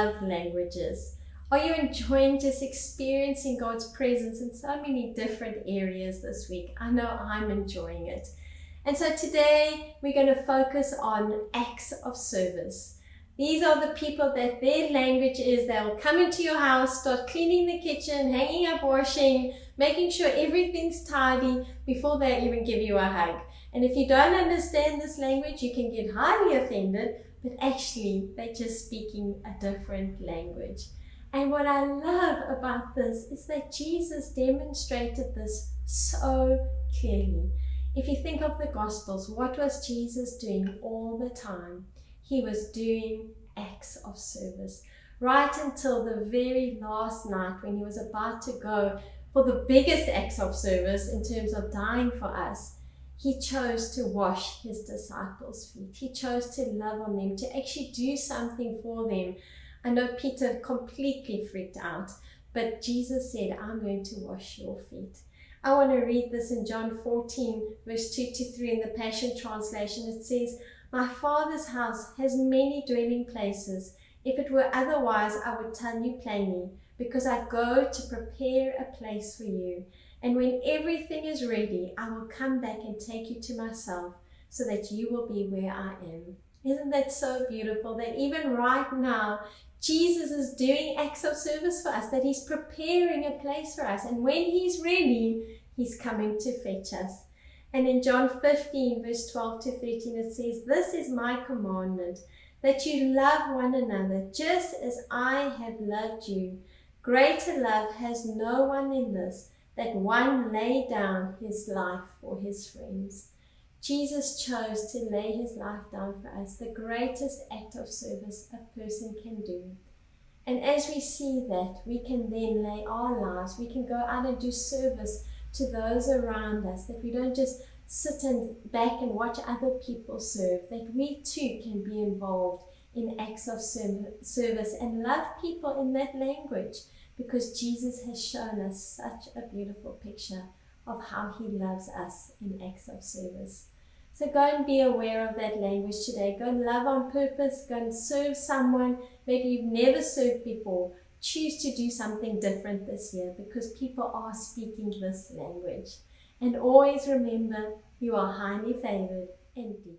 love languages? Are you enjoying just experiencing God's presence in so many different areas this week? I know I'm enjoying it. And so today we're going to focus on acts of service. These are the people that their language is, they'll come into your house, start cleaning the kitchen, hanging up washing, making sure everything's tidy before they even give you a hug. And if you don't understand this language, you can get highly offended, but actually they're just speaking a different language. And what I love about this is that Jesus demonstrated this so clearly. If you think of the Gospels, what was Jesus doing all the time? He was doing acts of service. Right until the very last night when he was about to go for the biggest acts of service in terms of dying for us, he chose to wash his disciples' feet. He chose to love on them, to actually do something for them. I know Peter completely freaked out, but Jesus said, I'm going to wash your feet. I want to read this in John 14, verse 2-3 in the Passion Translation. It says, my Father's house has many dwelling places. If it were otherwise, I would tell you plainly, because I go to prepare a place for you. And when everything is ready, I will come back and take you to myself, so that you will be where I am. Isn't that so beautiful? That even right now, Jesus is doing acts of service for us, that he's preparing a place for us. And when he's ready, he's coming to fetch us. And in John 15, verse 12-13, it says, this is my commandment, that you love one another, just as I have loved you. Greater love has no one than this, that one lay down his life for his friends. Jesus chose to lay his life down for us, the greatest act of service a person can do. And as we see that, we can then lay our lives, we can go out and do service to those around us, that we don't just sit back and watch other people serve, that we too can be involved in acts of service and love people in that language, because Jesus has shown us such a beautiful picture of how he loves us in acts of service. So go and be aware of that language today. Go and love on purpose. Go and serve someone maybe you've never served before. Choose to do something different this year, because people are speaking this language. And always remember, you are highly favored and deeply